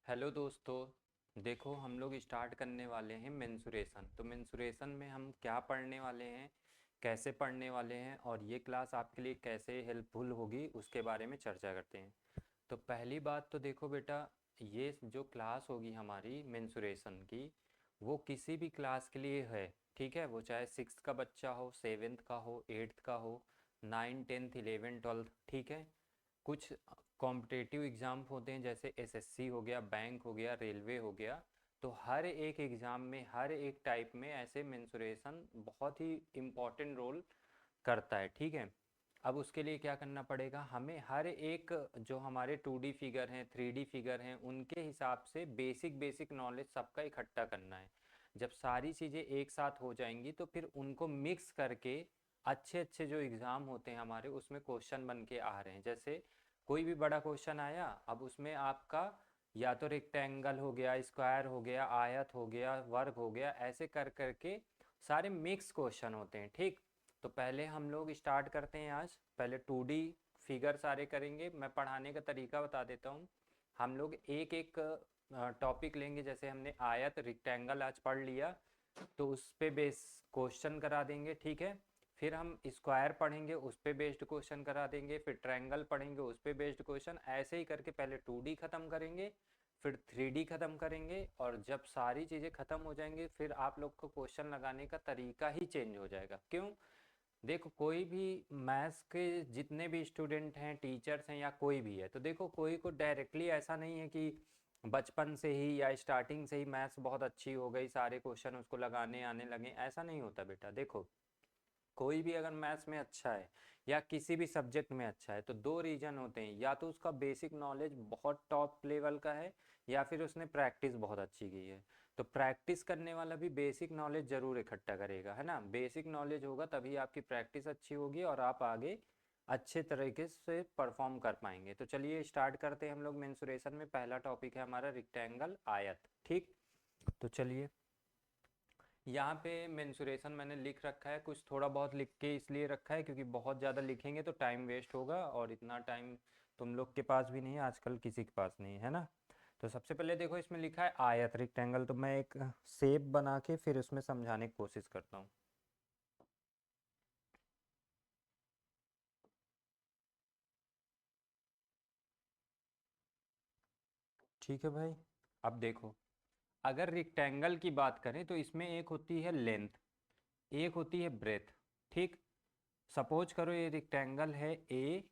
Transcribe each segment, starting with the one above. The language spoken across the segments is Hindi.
हेलो दोस्तों। देखो हम लोग स्टार्ट करने वाले हैं मेंसुरेशन। तो मेंसुरेशन में हम क्या पढ़ने वाले हैं, कैसे पढ़ने वाले हैं और ये क्लास आपके लिए कैसे हेल्पफुल होगी उसके बारे में चर्चा करते हैं। तो पहली बात तो देखो बेटा, ये जो क्लास होगी हमारी मेंसुरेशन की, वो किसी भी क्लास के लिए है। ठीक है, वो चाहे सिक्स का बच्चा हो, सेवेंथ का हो, एट्थ का हो, नाइन टेंथ इलेवन ट्वेल्थ। ठीक है, कुछ कॉम्पिटेटिव एग्ज़ाम होते हैं जैसे एसएससी हो गया, बैंक हो गया, रेलवे हो गया। तो हर एक एग्ज़ाम में, हर एक टाइप में ऐसे मेंसुरेशन बहुत ही इम्पोर्टेंट रोल करता है। ठीक है, अब उसके लिए क्या करना पड़ेगा हमें, हर एक जो हमारे 2D फिगर हैं, 3D फिगर हैं, उनके हिसाब से बेसिक बेसिक नॉलेज सबका इकट्ठा करना है। जब सारी चीज़ें एक साथ हो जाएंगी तो फिर उनको मिक्स करके अच्छे अच्छे जो एग्ज़ाम होते हैं हमारे, उसमें क्वेश्चन बन के आ रहे हैं। जैसे कोई भी बड़ा क्वेश्चन आया, अब उसमें आपका या तो रेक्टेंगल हो गया, स्क्वायर हो गया, आयत हो गया, वर्ग हो गया, ऐसे कर करके सारे मिक्स क्वेश्चन होते हैं। ठीक, तो पहले हम लोग स्टार्ट करते हैं। आज पहले 2D फिगर सारे करेंगे। मैं पढ़ाने का तरीका बता देता हूँ। हम लोग एक एक टॉपिक लेंगे। जैसे हमने आयत रेक्टेंगल आज पढ़ लिया, तो उस पे बेस क्वेश्चन करा देंगे। ठीक है, फिर हम स्क्वायर पढ़ेंगे, उस पे बेस्ड क्वेश्चन करा देंगे। फिर ट्रायंगल पढ़ेंगे, उस पे बेस्ड क्वेश्चन। ऐसे ही करके पहले 2D खत्म करेंगे, फिर 3D खत्म करेंगे, और जब सारी चीज़ें खत्म हो जाएंगी फिर आप लोग को क्वेश्चन लगाने का तरीका ही चेंज हो जाएगा। क्यों? देखो, कोई भी मैथ्स के जितने भी स्टूडेंट हैं, टीचर्स हैं या कोई भी है, तो देखो कोई को डायरेक्टली ऐसा नहीं है कि बचपन से ही या स्टार्टिंग से ही मैथ्स बहुत अच्छी हो गई, सारे क्वेश्चन उसको लगाने आने लगे। ऐसा नहीं होता बेटा। देखो, कोई भी अगर मैथ्स में अच्छा है या किसी भी सब्जेक्ट में अच्छा है, तो दो रीजन होते हैं, या तो उसका बेसिक नॉलेज बहुत टॉप लेवल का है, या फिर उसने प्रैक्टिस बहुत अच्छी की है। तो प्रैक्टिस करने वाला भी बेसिक नॉलेज जरूर इकट्ठा करेगा, है ना। बेसिक नॉलेज होगा तभी आपकी प्रैक्टिस अच्छी होगी और आप आगे अच्छे तरीके से परफॉर्म कर पाएंगे। तो चलिए स्टार्ट करते हैं हम लोग मेंसुरेशन में। पहला टॉपिक है हमारा रेक्टेंगल, आयत। ठीक, तो चलिए यहाँ पे मेंसुरेशन मैंने लिख रखा है, कुछ थोड़ा बहुत लिख के इसलिए रखा है क्योंकि बहुत ज़्यादा लिखेंगे तो टाइम वेस्ट होगा, और इतना टाइम तुम लोग के पास भी नहीं है, आजकल किसी के पास नहीं है ना। तो सबसे पहले देखो, इसमें लिखा है आयत रेक्टेंगल, तो मैं एक शेप बना के फिर उसमें समझाने की कोशिश करता हूँ। ठीक है भाई, अब देखो, अगर रेक्टेंगल की बात करें तो इसमें एक होती है लेंथ, एक होती है ब्रेथ। ठीक, सपोज करो ये रेक्टेंगल है A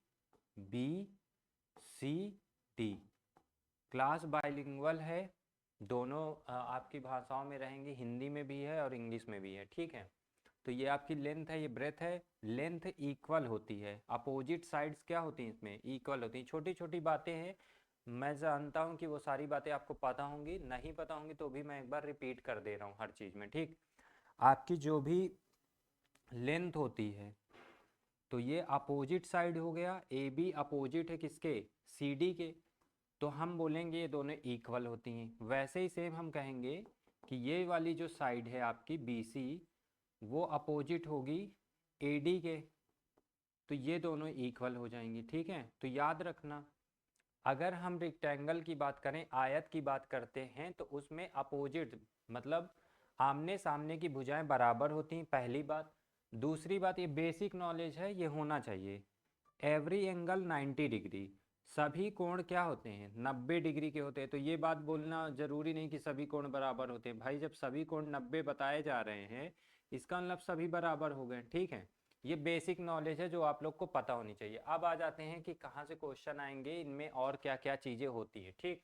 B C D. Class bilingual है, दोनों आपकी भाषाओं में रहेंगी, हिंदी में भी है और इंग्लिश में भी है। ठीक है, तो ये आपकी लेंथ है, ये ब्रेथ है। लेंथ इक्वल होती है, अपोजिट साइड्स क्या होती हैं इसमें, इक्वल होती हैं। छोटी छोटी बातें हैं, मैं जानता हूँ कि वो सारी बातें आपको पता होंगी, नहीं पता होंगी तो भी मैं एक बार रिपीट कर दे रहा हूँ हर चीज़ में। ठीक, आपकी जो भी लेंथ होती है, तो ये अपोजिट साइड हो गया, ए बी अपोजिट है किसके, सी डी के, तो हम बोलेंगे ये दोनों इक्वल होती हैं। वैसे ही सेम हम कहेंगे कि ये वाली जो साइड है आपकी बी सी, वो अपोजिट होगी ए डी के, तो ये दोनों इक्वल हो जाएंगी। ठीक है, तो याद रखना, अगर हम रेक्टेंगल की बात करें, आयत की बात करते हैं, तो उसमें अपोजिट मतलब आमने सामने की भुजाएं बराबर होती हैं, पहली बात। दूसरी बात, ये बेसिक नॉलेज है, ये होना चाहिए। एवरी एंगल 90 डिग्री, सभी कोण क्या होते हैं, 90 डिग्री के होते हैं। तो ये बात बोलना जरूरी नहीं कि सभी कोण बराबर होते हैं भाई, जब सभी कोण 90 बताए जा रहे हैं इसका मतलब सभी बराबर हो गए। ठीक है, ये बेसिक नॉलेज है जो आप लोग को पता होनी चाहिए। अब आ जाते हैं कि कहाँ से क्वेश्चन आएंगे, इनमें और क्या क्या चीज़ें होती हैं। ठीक,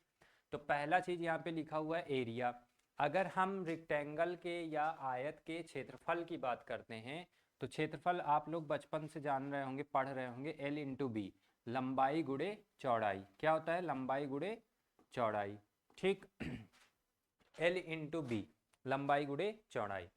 तो पहला चीज़ यहाँ पे लिखा हुआ है एरिया। अगर हम रेक्टेंगल के या आयत के क्षेत्रफल की बात करते हैं, तो क्षेत्रफल आप लोग बचपन से जान रहे होंगे, पढ़ रहे होंगे, एल इंटू बी, लंबाई गुड़े चौड़ाई। क्या होता है, लंबाई गुड़े चौड़ाई। ठीक, एल इंटू बी, लंबाई गुड़े चौड़ाई।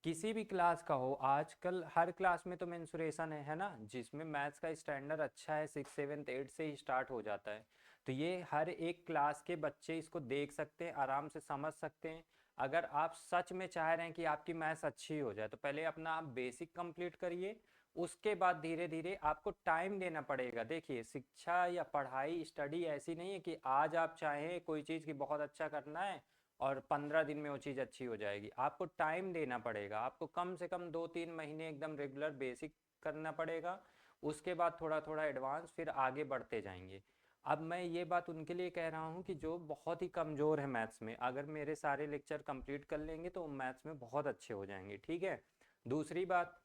किसी भी क्लास का हो, आजकल हर क्लास में तो मेंसुरेशन है ना, जिसमें मैथ्स का स्टैंडर्ड अच्छा है, सिक्स सेवन्थ एट से ही स्टार्ट हो जाता है। तो ये हर एक क्लास के बच्चे इसको देख सकते हैं, आराम से समझ सकते हैं। अगर आप सच में चाह रहे हैं कि आपकी मैथ्स अच्छी हो जाए, तो पहले अपना आप बेसिक कंप्लीट करिए, उसके बाद धीरे धीरे आपको टाइम देना पड़ेगा। देखिए शिक्षा या पढ़ाई स्टडी ऐसी नहीं है कि आज आप चाहें कोई चीज़ की बहुत अच्छा करना है और 15 दिन में वो चीज़ अच्छी हो जाएगी। आपको टाइम देना पड़ेगा, आपको कम से कम 2-3 महीने एकदम रेगुलर बेसिक करना पड़ेगा, उसके बाद थोड़ा थोड़ा एडवांस, फिर आगे बढ़ते जाएंगे। अब मैं ये बात उनके लिए कह रहा हूँ कि जो बहुत ही कमज़ोर है मैथ्स में, अगर मेरे सारे लेक्चर कंप्लीट कर लेंगे तो मैथ्स में बहुत अच्छे हो जाएंगे, ठीक है। दूसरी बात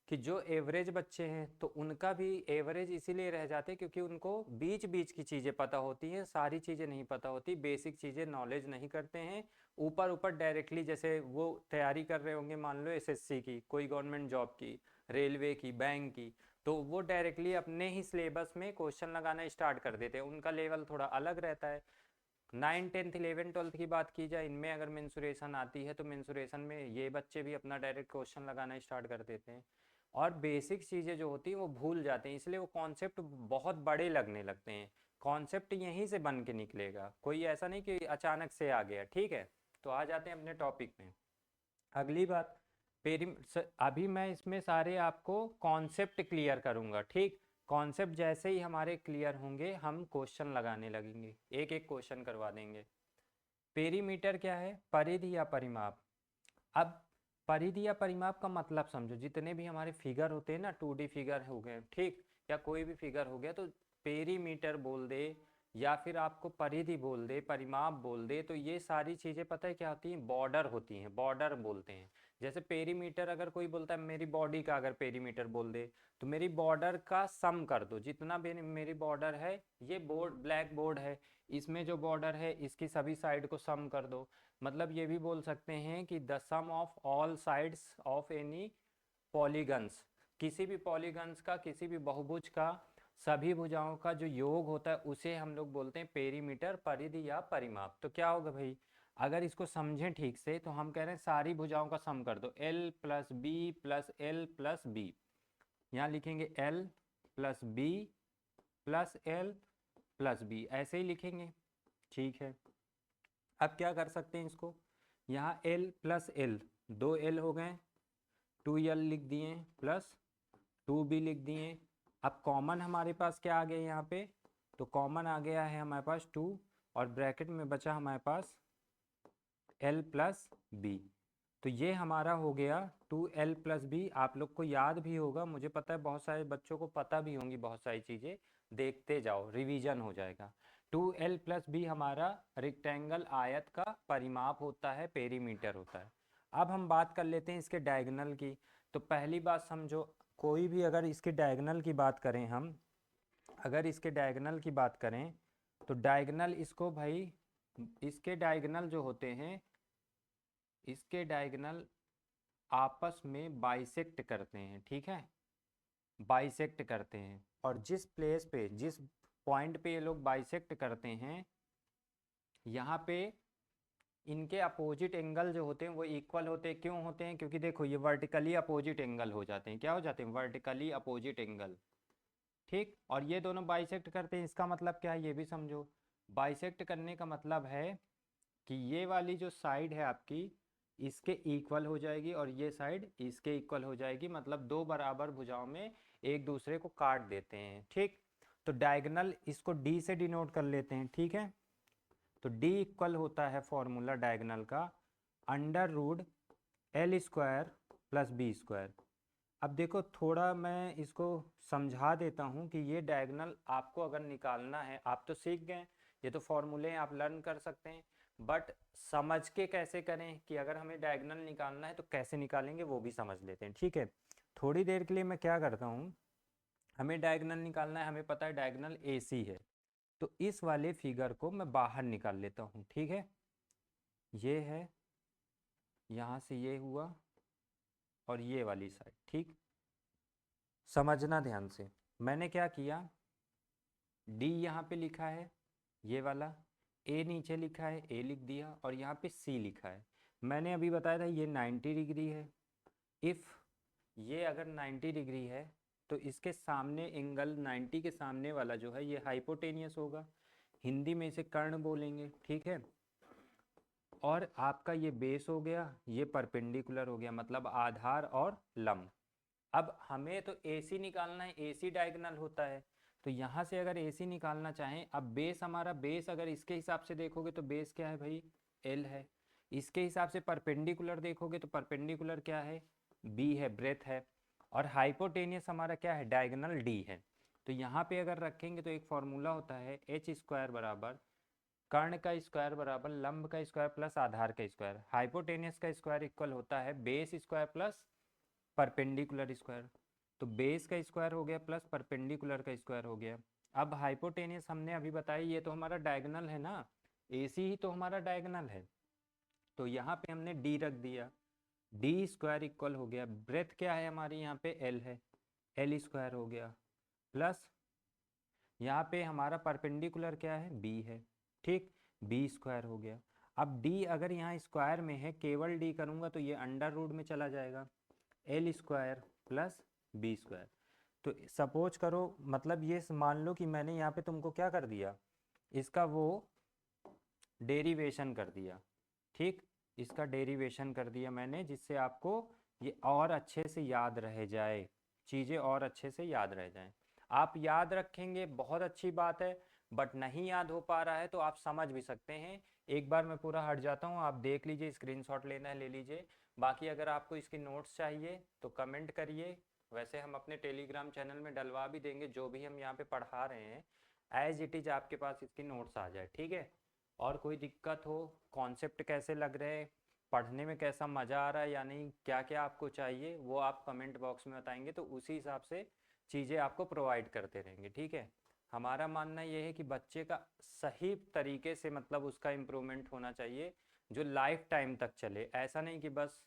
कि जो एवरेज बच्चे हैं तो उनका भी एवरेज इसीलिए रह जाते हैं क्योंकि उनको बीच बीच की चीज़ें पता होती हैं, सारी चीज़ें नहीं पता होती, बेसिक चीज़ें नॉलेज नहीं करते हैं। ऊपर ऊपर डायरेक्टली जैसे वो तैयारी कर रहे होंगे, मान लो एसएससी की, कोई गवर्नमेंट जॉब की, रेलवे की, बैंक की, तो वो डायरेक्टली अपने ही सिलेबस में क्वेश्चन लगाना स्टार्ट कर देते हैं। उनका लेवल थोड़ा अलग रहता है। 9, 10, 11, 12 की बात की जाए, इनमें अगर मेंसुरेशन आती है तो मेंसुरेशन में ये बच्चे भी अपना डायरेक्ट क्वेश्चन लगाना स्टार्ट कर देते हैं और बेसिक चीज़ें जो होती हैं वो भूल जाते हैं, इसलिए वो कॉन्सेप्ट बहुत बड़े लगने लगते हैं। कॉन्सेप्ट यहीं से बन के निकलेगा, कोई ऐसा नहीं कि अचानक से आ गया, ठीक है। तो आ जाते हैं अपने टॉपिक में। अगली बात, अभी मैं इसमें सारे आपको कॉन्सेप्ट क्लियर करूंगा, ठीक। कॉन्सेप्ट जैसे ही हमारे क्लियर होंगे हम क्वेश्चन लगाने लगेंगे, एक एक क्वेश्चन करवा देंगे। पेरीमीटर क्या है? परिधि या परिमाप। अब परिधि या परिमाप का मतलब समझो, जितने भी हमारे फिगर होते हैं ना, 2D फिगर हो गए, ठीक, या कोई भी फिगर हो गया, तो पेरीमीटर बोल दे या फिर आपको परिधि बोल दे, परिमाप बोल दे, तो ये सारी चीज़ें पता है क्या होती हैं? बॉर्डर होती हैं, बॉर्डर बोलते हैं। जैसे पेरीमीटर अगर कोई बोलता है, मेरी बॉडी का अगर पेरीमीटर बोल दे, तो मेरी बॉर्डर का सम कर दो, जितना भी मेरी बॉर्डर है, ये बोर्ड ब्लैक बोर्ड है, इसमें जो बॉर्डर है इसकी सभी साइड को सम कर दो। मतलब ये भी बोल सकते हैं कि the sum of all sides of any polygons, किसी भी पॉलीगन्स का, किसी भी बहुभुज का, सभी भुजाओं का जो योग होता है उसे हम लोग बोलते हैं पेरीमीटर, परिधि या परिमाप। तो क्या होगा भाई, अगर इसको समझें ठीक से तो हम कह रहे हैं सारी भुजाओं का सम कर दो, L plus B plus L plus B. यहाँ लिखेंगे L plus B plus L plus B, ऐसे ही लिखेंगे, ठीक है। अब क्या कर सकते हैं इसको, यहाँ L प्लस एल, 2L हो गए, 2L लिख दिए प्लस 2B लिख दिए। अब कॉमन हमारे पास क्या आ गया यहाँ पे, तो कॉमन आ गया है हमारे पास 2 और ब्रैकेट में बचा हमारे पास L प्लस बी। तो ये हमारा हो गया 2L प्लस बी। आप लोग को याद भी होगा, मुझे पता है बहुत सारे बच्चों को पता भी होंगी बहुत सारी चीज़ें, देखते जाओ, रिवीजन हो जाएगा। 2L प्लस बी हमारा रेक्टेंगल आयत का परिमाप होता है, पेरीमीटर होता है। अब हम बात कर लेते हैं इसके डायगोनल की। तो पहली बात समझो, कोई भी अगर इसके डायगोनल की बात करें हम, अगर इसके डायगोनल की बात करें तो डायगोनल इसको भाई, इसके डायगोनल जो होते हैं, इसके डायगोनल आपस में बाइसेक्ट करते हैं, ठीक है, बाइसेक्ट करते हैं। और जिस प्लेस पे, जिस पॉइंट पे ये लोग बाइसेक्ट करते हैं, यहाँ पे इनके अपोजिट एंगल जो होते हैं वो इक्वल होते हैं। क्यों होते हैं? क्योंकि देखो ये वर्टिकली अपोजिट एंगल हो जाते हैं। क्या हो जाते हैं? वर्टिकली अपोजिट एंगल, ठीक। और ये दोनों बाइसेक्ट करते हैं, इसका मतलब क्या है ये भी समझो। बाइसेक्ट करने का मतलब है कि ये वाली जो साइड है आपकी, इसके इक्वल हो जाएगी और ये साइड इसके इक्वल हो जाएगी, मतलब दो बराबर भुजाओं में एक दूसरे को काट देते हैं, ठीक। तो डायगोनल इसको डी से डिनोट कर लेते हैं, ठीक है। तो डी इक्वल होता है फॉर्मूला डायगोनल का under root L square plus B square. अब देखो थोड़ा मैं इसको समझा देता हूँ कि ये डायगोनल आपको अगर निकालना है, आप तो सीख गए, ये तो फॉर्मूले आप लर्न कर सकते हैं, बट समझ के कैसे करें कि अगर हमें डायगोनल निकालना है तो कैसे निकालेंगे वो भी समझ लेते हैं, ठीक है। थोड़ी देर के लिए मैं क्या करता हूँ, हमें डायगोनल निकालना है, हमें पता है डायगोनल AC है, तो इस वाले फिगर को मैं बाहर निकाल लेता हूँ, ठीक है। ये है, यहाँ से ये हुआ और ये वाली साइड, ठीक। समझना ध्यान से, मैंने क्या किया, डी यहाँ पे लिखा है ये वाला, ए नीचे लिखा है ए लिख दिया, और यहाँ पे सी लिखा है। मैंने अभी बताया था ये 90 डिग्री है। इफ़ ये अगर 90 डिग्री है तो इसके सामने एंगल 90 के सामने वाला जो है ये हाइपोटेनियस होगा, हिंदी में इसे कर्ण बोलेंगे, ठीक है। और आपका ये बेस हो गया, ये परपेंडिकुलर हो गया, मतलब आधार और लंब। अब हमें तो AC निकालना है, AC डायगोनल होता है, तो यहाँ से अगर AC निकालना चाहें, अब बेस हमारा, बेस अगर इसके हिसाब से देखोगे तो बेस क्या है भाई, L है। इसके हिसाब से परपेंडिकुलर देखोगे तो परपेंडिकुलर क्या है, B है, ब्रेथ है। और हाइपोटेनियस हमारा क्या है, डायगोनल D है। तो यहाँ पे अगर रखेंगे तो एक फॉर्मूला होता है एच स्क्वायर बराबर कर्ण का स्क्वायर बराबर लंब का स्क्वायर प्लस आधार का स्क्वायर। हाइपोटेनियस का स्क्वायर इक्वल होता है base square plus perpendicular square. तो बेस का स्क्वायर हो गया प्लस परपेंडिकुलर का स्क्वायर हो गया। अब हाइपोटेनियस हमने अभी बताया, ये तो हमारा डायगोनल है ना, AC ही तो हमारा डायगोनल है, तो यहाँ पे हमने D रख दिया। D स्क्वायर इक्वल हो गया, ब्रेथ क्या है हमारी यहाँ पे L है, L स्क्वायर हो गया प्लस यहाँ पे हमारा परपेंडिकुलर क्या है, B है, ठीक, B स्क्वायर हो गया। अब D अगर यहाँ स्क्वायर में है, केवल D करूँगा तो ये अंडर रूट में चला जाएगा, L square plus B square. तो सपोज करो, मतलब ये मान लो कि मैंने यहाँ पे तुमको क्या कर दिया, इसका वो डेरिवेशन कर दिया, ठीक, इसका डेरिवेशन कर दिया मैंने, जिससे आपको ये और अच्छे से याद रह जाए, चीज़ें और अच्छे से याद रह जाएं। आप याद रखेंगे बहुत अच्छी बात है, बट नहीं याद हो पा रहा है तो आप समझ भी सकते हैं। एक बार मैं पूरा हट जाता हूँ, आप देख लीजिए, स्क्रीनशॉट लेना है ले लीजिए। बाकी अगर आपको इसकी नोट्स चाहिए तो कमेंट करिए, वैसे हम अपने टेलीग्राम चैनल में डलवा भी देंगे, जो भी हम यहाँ पे पढ़ा रहे हैं एज इट इज़ आपके पास इसकी नोट्स आ जाए, ठीक है। और कोई दिक्कत हो, कॉन्सेप्ट कैसे लग रहे हैं, पढ़ने में कैसा मज़ा आ रहा है या नहीं, क्या क्या आपको चाहिए, वो आप कमेंट बॉक्स में बताएंगे तो उसी हिसाब से चीज़ें आपको प्रोवाइड करते रहेंगे, ठीक है। हमारा मानना ये है कि बच्चे का सही तरीके से मतलब उसका इम्प्रूवमेंट होना चाहिए, जो लाइफ टाइम तक चले। ऐसा नहीं कि बस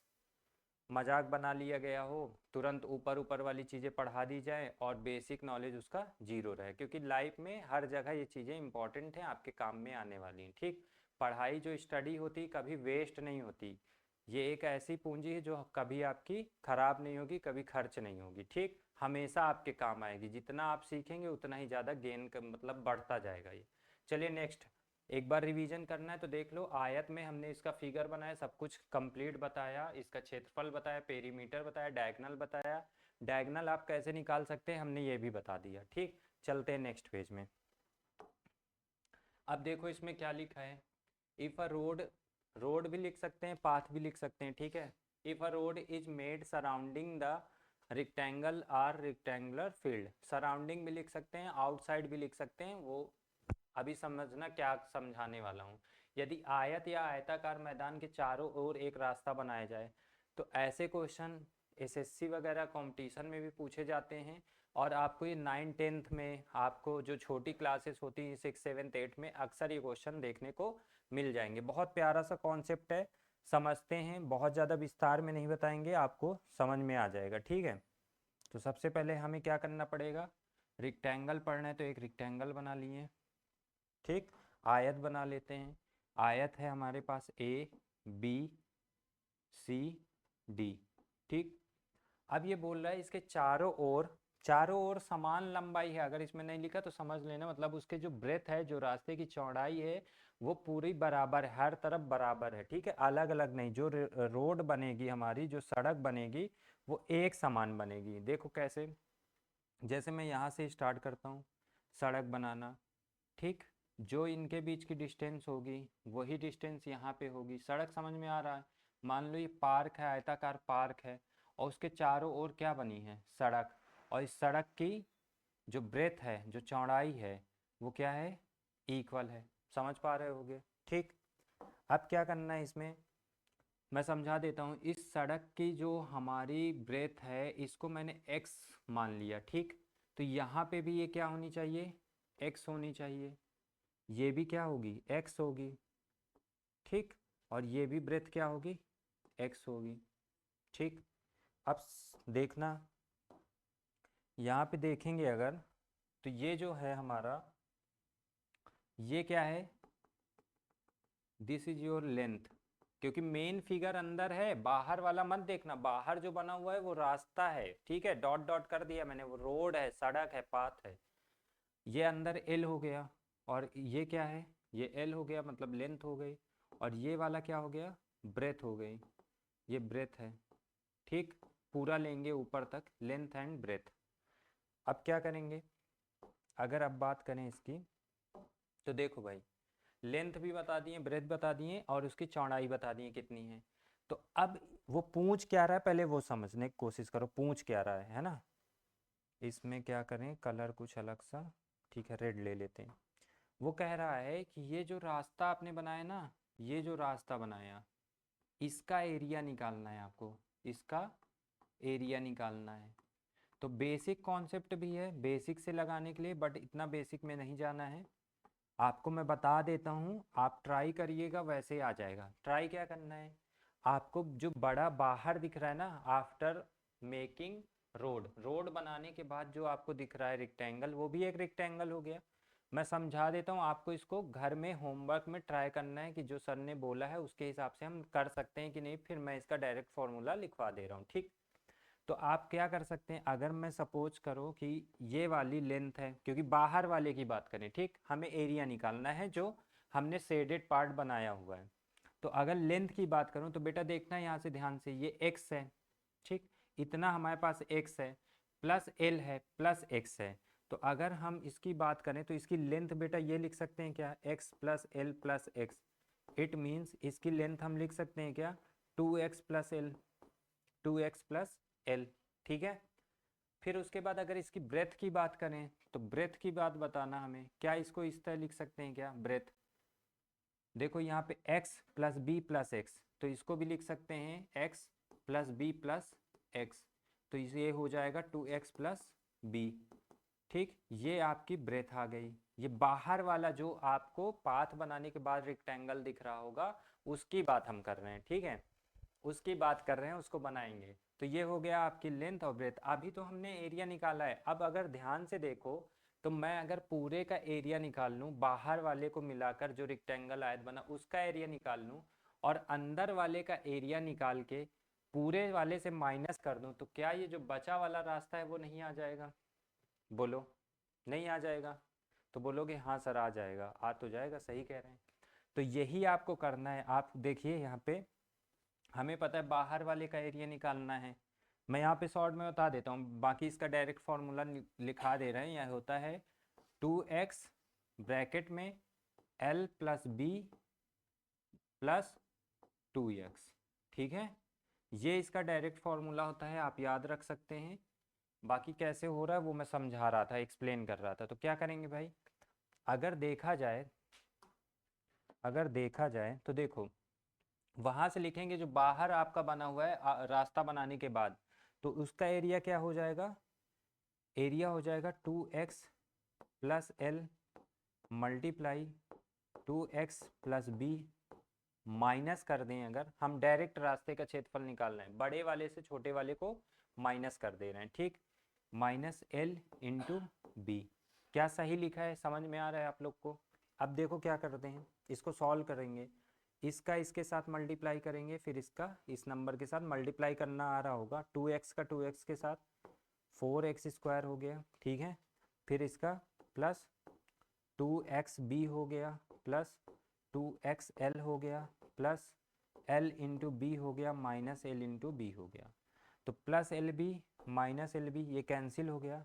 मजाक बना लिया गया हो, तुरंत ऊपर ऊपर वाली चीज़ें पढ़ा दी जाए और बेसिक नॉलेज उसका जीरो रहे, क्योंकि लाइफ में हर जगह ये चीज़ें इंपॉर्टेंट हैं, आपके काम में आने वाली हैं, ठीक। पढ़ाई जो स्टडी होती कभी वेस्ट नहीं होती, ये एक ऐसी पूंजी है जो कभी आपकी खराब नहीं होगी, कभी खर्च नहीं होगी, ठीक, हमेशा आपके काम आएगी। जितना आप सीखेंगे उतना ही ज़्यादा गेन का मतलब बढ़ता जाएगा ये। चलिए नेक्स्ट, एक बार रिवीजन करना है तो देख लो। आयत में हमने इसका फिगर बनाया, सब कुछ कंप्लीट बताया, इसका क्षेत्रफल बताया, पेरीमीटर बताया, डायगोनल बताया। डायगोनल आप कैसे निकाल सकते हैं हमने ये भी बता दिया, ठीक। चलते हैं नेक्स्ट पेज में। अब देखो इसमें क्या लिखा है, इफ अ रोड, रोड भी लिख सकते हैं, पाथ भी लिख सकते हैं, ठीक है। If a road is made surrounding the rectangle or rectangular field, surrounding भी लिख सकते हैं, आउटसाइड भी लिख सकते हैं, वो अभी समझना क्या समझाने वाला हूँ। यदि आयत या आयताकार मैदान के चारों ओर एक रास्ता बनाया जाए, तो ऐसे क्वेश्चन एसएससी वगैरह कंपटीशन में भी पूछे जाते हैं। और आपको ये 9th-10th में, आपको जो छोटी क्लासेस होती हैं 6th-7th-8th में अक्सर ये क्वेश्चन देखने को मिल जाएंगे। बहुत प्यारा सा कॉन्सेप्ट है, समझते हैं, बहुत ज़्यादा विस्तार में नहीं बताएंगे, आपको समझ में आ जाएगा, ठीक है। तो सबसे पहले हमें क्या करना पड़ेगा, रेक्टेंगल पढ़ना है तो एक रेक्टेंगल बना लिए, ठीक। आयत बना लेते हैं, आयत है हमारे पास ABCD, ठीक। अब ये बोल रहा है इसके चारों ओर, चारों ओर समान लंबाई है। अगर इसमें नहीं लिखा तो समझ लेना, मतलब उसके जो ब्रेथ है, जो रास्ते की चौड़ाई है, वो पूरी बराबर है, हर तरफ बराबर है, ठीक है, अलग अलग नहीं। जो रोड बनेगी हमारी, जो सड़क बनेगी, वो एक समान बनेगी। देखो कैसे, जैसे मैं यहाँ से स्टार्ट करता हूँ सड़क बनाना, ठीक, जो इनके बीच की डिस्टेंस होगी वही डिस्टेंस यहाँ पे होगी। सड़क समझ में आ रहा है। मान लो ये पार्क है, आयताकार पार्क है, और उसके चारों ओर क्या बनी है, सड़क, और इस सड़क की जो ब्रेथ है, जो चौड़ाई है, वो क्या है, इक्वल है। समझ पा रहे होगे, ठीक। अब क्या करना है इसमें, मैं समझा देता हूँ। इस सड़क की जो हमारी ब्रेथ है, इसको मैंने x मान लिया, ठीक। तो यहाँ पे भी ये क्या होनी चाहिए, x होनी चाहिए, ये भी क्या होगी, x होगी, ठीक। और ये भी ब्रेथ क्या होगी, x होगी, ठीक। अब देखना, यहाँ पे देखेंगे अगर, तो ये जो है हमारा, ये क्या है, दिस इज योर लेंथ, क्योंकि मेन फिगर अंदर है, बाहर वाला मत देखना। बाहर जो बना हुआ है वो रास्ता है, ठीक है, डॉट डॉट कर दिया मैंने, वो रोड है, सड़क है, पाथ है। ये अंदर L हो गया, और ये क्या है, ये L हो गया, मतलब लेंथ हो गई। और ये वाला क्या हो गया, ब्रेथ हो गई, ये ब्रेथ है, ठीक। पूरा लेंगे ऊपर तक, लेंथ एंड ब्रेथ। अब क्या करेंगे, अगर अब बात करें इसकी, तो देखो भाई लेंथ भी बता दिए, ब्रेथ बता दिए, और उसकी चौड़ाई बता दिए कितनी है। तो अब वो पूछ क्या रहा है पहले वो समझने की कोशिश करो, पूछ क्या रहा है ना। इसमें क्या करें, कलर कुछ अलग सा, ठीक है रेड ले लेते हैं। वो कह रहा है कि ये जो रास्ता आपने बनाया ना, ये जो रास्ता बनाया, इसका एरिया निकालना है आपको, इसका एरिया निकालना है। तो बेसिक कॉन्सेप्ट भी है बेसिक से लगाने के लिए, बट इतना बेसिक में नहीं जाना है, आपको मैं बता देता हूँ, आप ट्राई करिएगा वैसे ही आ जाएगा। ट्राई क्या करना है, आपको जो बड़ा बाहर दिख रहा है ना, आफ्टर मेकिंग रोड, रोड बनाने के बाद जो आपको दिख रहा है रेक्टेंगल, वो भी एक रेक्टेंगल हो गया। मैं समझा देता हूँ आपको, इसको घर में होमवर्क में ट्राई करना है कि जो सर ने बोला है उसके हिसाब से हम कर सकते हैं कि नहीं, फिर मैं इसका डायरेक्ट फॉर्मूला लिखवा दे रहा हूँ, ठीक। तो आप क्या कर सकते हैं, अगर मैं सपोज करो कि ये वाली लेंथ है, क्योंकि बाहर वाले की बात करें, ठीक, हमें एरिया निकालना है जो हमने शेडेड पार्ट बनाया हुआ है। तो अगर लेंथ की बात करूं तो बेटा देखना है यहाँ से ध्यान से, ये x है, ठीक, इतना हमारे पास x है, प्लस l है, प्लस x है। तो अगर हम इसकी बात करें तो इसकी लेंथ बेटा ये लिख सकते हैं क्या, x plus L plus x. It means इसकी लेंथ हम लिख सकते हैं क्या, 2x plus L, 2x plus L, ठीक है। फिर उसके बाद अगर इसकी ब्रेथ की बात करें तो ब्रेथ की बात बताना हमें, क्या इसको इस तरह लिख सकते हैं क्या ब्रेथ, देखो यहाँ पे x plus B plus x, तो इसको भी लिख सकते हैं x plus B plus x, तो ये हो जाएगा 2x प्लस बी, ठीक। ये आपकी ब्रेथ आ गई। ये बाहर वाला जो आपको पाथ बनाने के बाद रेक्टेंगल दिख रहा होगा उसकी बात हम कर रहे हैं, ठीक है, उसकी बात कर रहे हैं, उसको बनाएंगे। तो ये हो गया आपकी लेंथ और ब्रेथ। अभी तो हमने एरिया निकाला है, अब अगर ध्यान से देखो तो मैं अगर पूरे का एरिया निकाल लूँ, बाहर वाले को मिलाकर जो रेक्टेंगल आयत बना उसका एरिया निकाल लूँ, और अंदर वाले का एरिया निकाल के पूरे वाले से माइनस कर दूँ, तो क्या ये जो बचा वाला रास्ता है वो नहीं आ जाएगा, बोलो नहीं आ जाएगा। तो बोलोगे हाँ सर आ जाएगा, आ तो जाएगा, सही कह रहे हैं। तो यही आपको करना है। आप देखिए यहाँ पे हमें पता है बाहर वाले का एरिया निकालना है, मैं यहाँ पे शॉर्ट में बता देता हूँ, बाकी इसका डायरेक्ट फॉर्मूला लिखा दे रहे हैं। यह होता है 2x ब्रैकेट में l plus B plus 2x, ठीक है, ये इसका डायरेक्ट फॉर्मूला होता है, आप याद रख सकते हैं। बाकी कैसे हो रहा है वो मैं समझा रहा था, एक्सप्लेन कर रहा था। तो क्या करेंगे भाई, अगर देखा जाए, अगर देखा जाए तो देखो वहां से लिखेंगे जो बाहर आपका बना हुआ है रास्ता बनाने के बाद, तो उसका एरिया क्या हो जाएगा, एरिया हो जाएगा 2x plus L multiply 2x plus B, minus कर दें, अगर हम डायरेक्ट रास्ते का क्षेत्रफल निकाल रहे हैं, बड़े वाले से छोटे वाले को माइनस कर दे रहे हैं, ठीक, माइनस एल इंटू बी। क्या सही लिखा है, समझ में आ रहा है आप लोग को। अब देखो क्या करते हैं, इसको सॉल्व करेंगे, इसका इसके साथ मल्टीप्लाई करेंगे, फिर इसका इस नंबर के साथ मल्टीप्लाई करना आ रहा होगा, 2x का 2x के साथ 4x स्क्वायर हो गया, ठीक है, फिर इसका प्लस 2xb हो गया, प्लस 2xl हो गया, प्लस l इंटू बी हो गया, माइनस l इंटू बी हो गया। तो plus L B minus L B ये कैंसिल हो गया,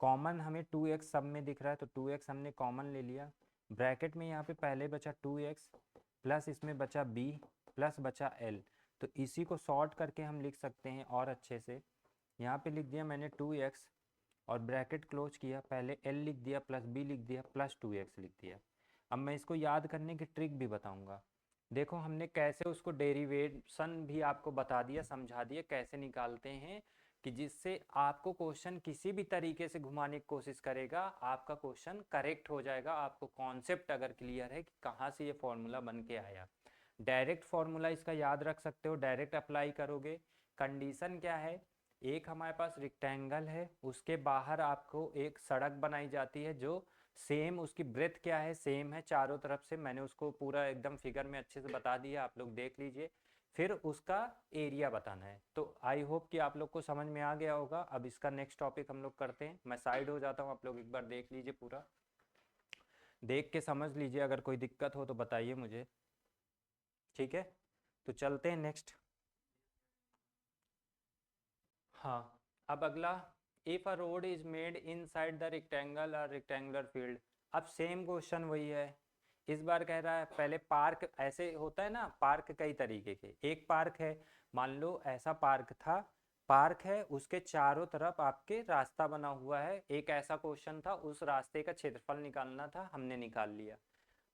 कॉमन हमें 2x सब में दिख रहा है, तो 2x हमने कॉमन ले लिया, ब्रैकेट में यहाँ पे पहले बचा 2x प्लस इसमें बचा b प्लस बचा l। तो इसी को शॉर्ट करके हम लिख सकते हैं और अच्छे से, यहाँ पे लिख दिया मैंने 2x और ब्रैकेट क्लोज किया, पहले l लिख दिया प्लस b लिख दिया प्लस 2x लिख दिया। अब मैं इसको याद करने की ट्रिक भी बताऊंगा। देखो हमने कैसे उसको डेरिवेशन भी आपको बता दिया, समझा दिया कैसे निकालते हैं, कि जिससे आपको क्वेश्चन किसी भी तरीके से घुमाने की कोशिश करेगा आपका क्वेश्चन करेक्ट हो जाएगा, आपको कॉन्सेप्ट अगर क्लियर है कि कहाँ से ये फॉर्मूला बन के आया। डायरेक्ट फॉर्मूला इसका याद रख सकते हो, डायरेक्ट अप्लाई करोगे। कंडीशन क्या है, एक हमारे पास रेक्टेंगल है, उसके बाहर आपको एक सड़क बनाई जाती है जो सेम, उसकी ब्रेथ क्या है, सेम है चारों तरफ से, मैंने उसको पूरा एकदम फिगर में अच्छे से बता दिया, आप लोग देख लीजिए। फिर उसका एरिया बताना है। तो आई होप कि आप लोग को समझ में आ गया होगा। अब इसका नेक्स्ट टॉपिक हम लोग करते हैं, मैं साइड हो जाता हूँ, आप लोग एक बार देख लीजिए, पूरा देख के समझ लीजिए, अगर कोई दिक्कत हो तो बताइए मुझे, ठीक है। तो चलते हैं नेक्स्ट। हाँ, अब अगला, if a road is made inside the rectangle और रेक्टेंगुलर फील्ड। अब सेम क्वेश्चन वही है, इस बार कह रहा है पहले पार्क, ऐसे होता है ना पार्क कई तरीके के, एक पार्क है, मान लो ऐसा पार्क था, पार्क है उसके चारों तरफ आपके रास्ता बना हुआ है, एक ऐसा क्वेश्चन था, उस रास्ते का क्षेत्रफल निकालना था, हमने निकाल लिया।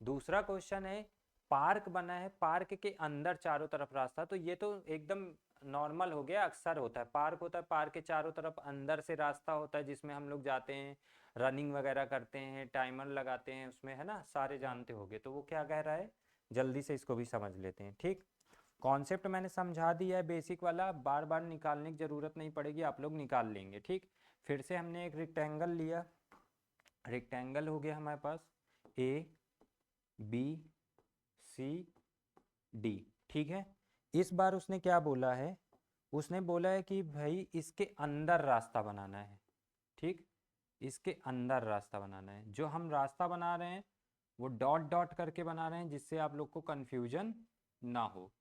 दूसरा क्वेश्चन है पार्क बना है, पार्क के अंदर चारों तरफ रास्ता, तो ये तो एकदम नॉर्मल हो गया, अक्सर होता है, पार्क होता है, पार्क के चारों तरफ अंदर से रास्ता होता है जिसमें हम लोग जाते हैं, रनिंग वगैरह करते हैं, टाइमर लगाते हैं उसमें, है ना, सारे जानते होंगे। तो वो क्या कह रहा है, जल्दी से इसको भी समझ लेते हैं। ठीक, कॉन्सेप्ट मैंने समझा दिया है बेसिक वाला, बार बार निकालने की जरूरत नहीं पड़ेगी, आप लोग निकाल लेंगे। ठीक, फिर से हमने एक रेक्टेंगल लिया, रेक्टेंगल हो गया हमारे पास ए बी सी डी। ठीक है, इस बार उसने क्या बोला है, उसने बोला है कि भाई इसके अंदर रास्ता बनाना है। ठीक, इसके अंदर रास्ता बनाना है, जो हम रास्ता बना रहे हैं वो डॉट डॉट करके बना रहे हैं जिससे आप लोग को कंफ्यूजन ना हो।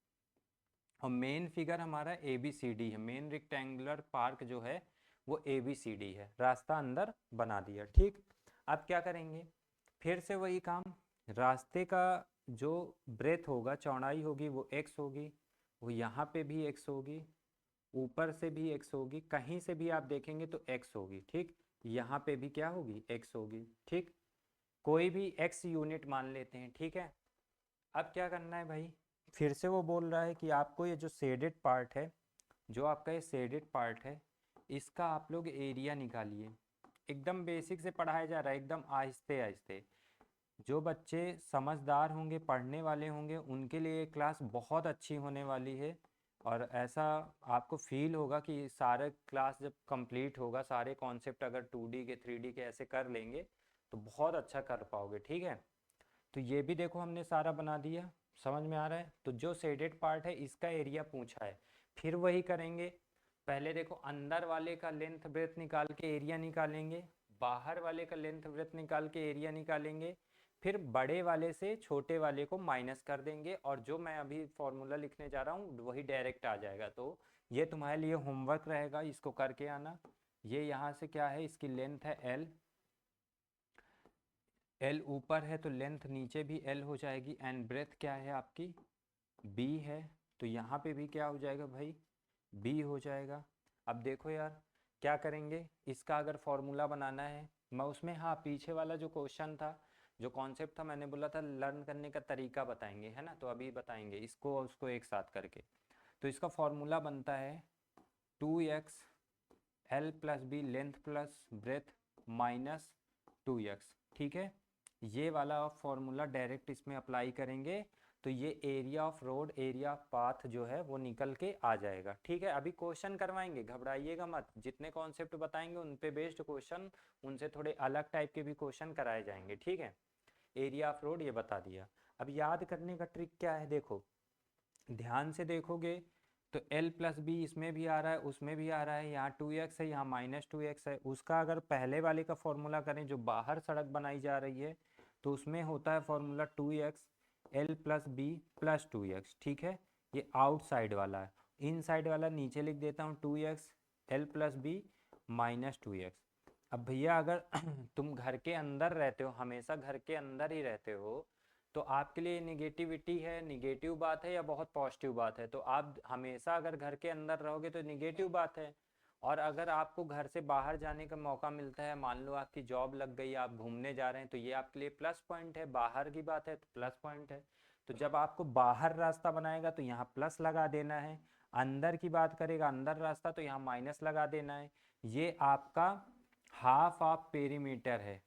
और मेन फिगर हमारा ए बी सी डी है, मेन रेक्टेंगुलर पार्क जो है वो ए बी सी डी है, रास्ता अंदर बना दिया। ठीक, अब क्या करेंगे, फिर से वही काम, रास्ते का जो ब्रेथ होगा, चौड़ाई होगी वो x होगी, वो यहाँ पे भी x होगी, ऊपर से भी x होगी, कहीं से भी आप देखेंगे तो x होगी। ठीक, यहाँ पे भी क्या होगी, x होगी। ठीक, कोई भी x यूनिट मान लेते हैं। ठीक है, अब क्या करना है भाई, फिर से वो बोल रहा है कि आपको ये जो शेडेड पार्ट है, जो आपका ये शेडेड पार्ट है, इसका आप लोग एरिया निकालिए। एकदम बेसिक से पढ़ाया जा रहा है, एकदम आहिस्ते आहिस्ते। जो बच्चे समझदार होंगे, पढ़ने वाले होंगे, उनके लिए ये क्लास बहुत अच्छी होने वाली है। और ऐसा आपको फील होगा कि सारे क्लास जब कंप्लीट होगा, सारे कॉन्सेप्ट अगर 2D के 3D के ऐसे कर लेंगे तो बहुत अच्छा कर पाओगे। ठीक है, तो ये भी देखो हमने सारा बना दिया, समझ में आ रहा है। तो जो शेडेड पार्ट है इसका एरिया पूछा है, फिर वही करेंगे। पहले देखो अंदर वाले का लेंथ ब्रेथ निकाल के एरिया निकालेंगे, बाहर वाले का लेंथ ब्रेथ निकाल के एरिया निकालेंगे, फिर बड़े वाले से छोटे वाले को माइनस कर देंगे, और जो मैं अभी फॉर्मूला लिखने जा रहा हूँ वही डायरेक्ट आ जाएगा। तो ये तुम्हारे लिए होमवर्क रहेगा, इसको करके आना। ये यहाँ से क्या है, इसकी लेंथ है एल, एल ऊपर है तो लेंथ नीचे भी एल हो जाएगी, एंड ब्रेथ क्या है आपकी बी है, तो यहाँ पे भी क्या हो जाएगा भाई, बी हो जाएगा। अब देखो यार क्या करेंगे, इसका अगर फॉर्मूला बनाना है, मैं उसमें, हाँ पीछे वाला जो क्वेश्चन था, जो कॉन्सेप्ट था, मैंने बोला था लर्न करने का तरीका बताएंगे, है ना, तो अभी बताएंगे इसको और उसको एक साथ करके। तो इसका फॉर्मूला बनता है 2x L plus B, length plus breadth minus 2x। ठीक है, ये वाला फॉर्मूला डायरेक्ट इसमें अप्लाई करेंगे तो ये area of road, area of path जो है वो निकल के आ जाएगा। ठीक है, अभी क्वेश्चन करवाएंगे, घबराइएगा मत, जितने कॉन्सेप्ट बताएंगे उन पे बेस्ड क्वेश्चन, उनसे थोड़े अलग टाइप के भी क्वेश्चन कराए जाएंगे। ठीक है, एरिया ऑफ रोड ये बता दिया। अब याद करने का ट्रिक क्या है, देखो ध्यान से देखोगे तो l प्लस बी इसमें भी आ रहा है, उसमें भी आ रहा है, यहाँ 2x है, यहाँ -2x है। उसका अगर पहले वाले का फॉर्मूला करें जो बाहर सड़क बनाई जा रही है, तो उसमें होता है formula 2x l plus B plus 2x। ठीक है, ये आउटसाइड वाला है, इन साइड वाला नीचे लिख देता हूँ 2x l plus B -2x। अब भैया अगर तुम घर के अंदर रहते हो, हमेशा घर के अंदर ही रहते हो, तो आपके लिए निगेटिविटी है, निगेटिव बात है या बहुत पॉजिटिव बात है, तो आप हमेशा अगर घर के अंदर रहोगे तो निगेटिव बात है। और अगर आपको घर से बाहर जाने का मौका मिलता है, मान लो आपकी जॉब लग गई, आप घूमने जा रहे हैं, तो ये आपके लिए प्लस पॉइंट है, बाहर की बात है तो प्लस पॉइंट है। तो जब आपको बाहर रास्ता बनाएगा तो यहाँ प्लस लगा देना है, अंदर की बात करेगा अंदर रास्ता तो यहाँ माइनस लगा देना है। ये आपका हाफ ऑफ पेरीमीटर है,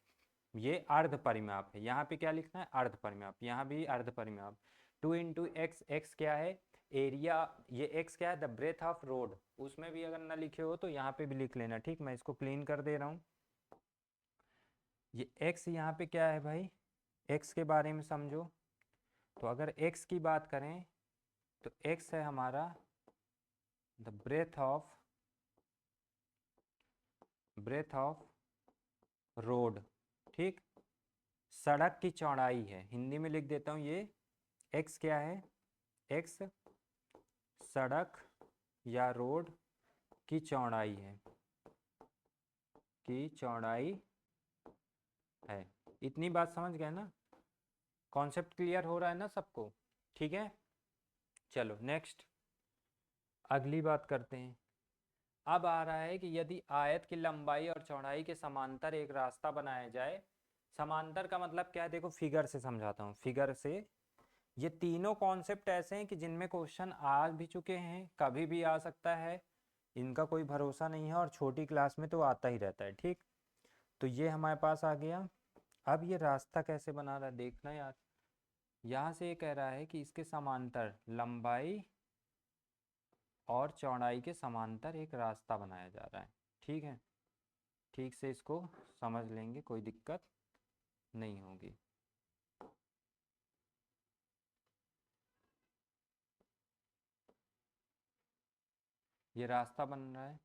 ये अर्ध परिमाप है, यहाँ पे क्या लिखना है, अर्ध परिमाप, यहाँ भी अर्ध परिमाप। 2 इंटू एक्स, एक्स क्या है एरिया, ये एक्स क्या है द ब्रेथ ऑफ रोड, उसमें भी अगर ना लिखे हो तो यहाँ पे भी लिख लेना। ठीक, मैं इसको क्लीन कर दे रहा हूँ। ये एक्स यहाँ पे क्या है भाई, एक्स के बारे में समझो। तो अगर एक्स की बात करें तो एक्स है हमारा द ब्रेथ ऑफ रोड। ठीक, सड़क की चौड़ाई है, हिंदी में लिख देता हूँ ये एक्स क्या है, एक्स सड़क या रोड की चौड़ाई है, की चौड़ाई है। इतनी बात समझ गए ना? कॉन्सेप्ट क्लियर हो रहा है ना सबको? ठीक है, चलो नेक्स्ट अगली बात करते हैं। अब आ रहा है कि यदि आयत की लंबाई और चौड़ाई के समांतर एक रास्ता बनाया जाए। समांतर का मतलब क्या है, देखो फिगर से समझाता हूँ। फिगर से ये तीनों कॉन्सेप्ट ऐसे हैं कि जिनमें क्वेश्चन आ भी चुके हैं, कभी भी आ सकता है, इनका कोई भरोसा नहीं है, और छोटी क्लास में तो आता ही रहता है। ठीक, तो ये हमारे पास आ गया। अब ये रास्ता कैसे बना रहा है देखना यार। यहाँ से ये कह रहा है कि इसके समांतर लंबाई और चौड़ाई के समांतर एक रास्ता बनाया जा रहा है। ठीक है, ठीक से इसको समझ लेंगे, कोई दिक्कत नहीं होगी। ये रास्ता बन रहा है,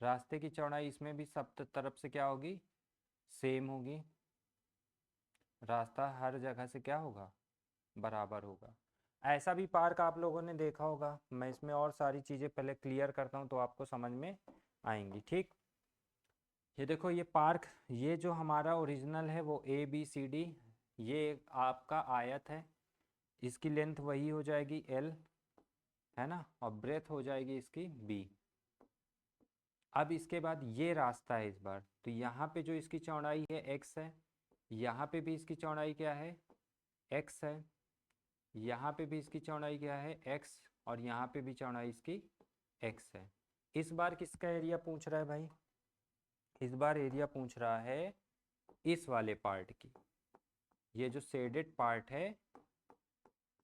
रास्ते की चौड़ाई इसमें भी सब तरफ से क्या होगी, सेम होगी। रास्ता हर जगह से क्या होगा, बराबर होगा। ऐसा भी पार्क आप लोगों ने देखा होगा। मैं इसमें और सारी चीज़ें पहले क्लियर करता हूँ तो आपको समझ में आएंगी। ठीक, ये देखो ये पार्क, ये जो हमारा ओरिजिनल है वो ABCD, ये आपका आयत है, इसकी लेंथ वही हो जाएगी L, है ना, और ब्रेथ हो जाएगी इसकी B। अब इसके बाद ये रास्ता है इस बार, तो यहाँ पे जो इसकी चौड़ाई है x है, यहाँ पे भी इसकी चौड़ाई क्या है, x है, यहाँ पे भी इसकी चौड़ाई क्या है, x, और यहाँ पे भी चौड़ाई इसकी x है। इस बार किसका एरिया पूछ रहा है भाई? इस बार एरिया पूछ रहा है इस वाले पार्ट की, ये जो शेडेड पार्ट है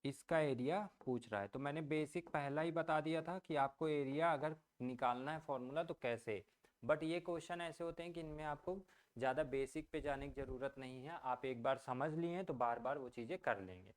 इसका एरिया पूछ रहा है। तो मैंने बेसिक पहला ही बता दिया था कि आपको एरिया अगर निकालना है फॉर्मूला तो कैसे, बट ये क्वेश्चन ऐसे होते हैं कि इनमें आपको ज़्यादा बेसिक पे जाने की ज़रूरत नहीं है। आप एक बार समझ लिए तो बार बार वो चीज़ें कर लेंगे।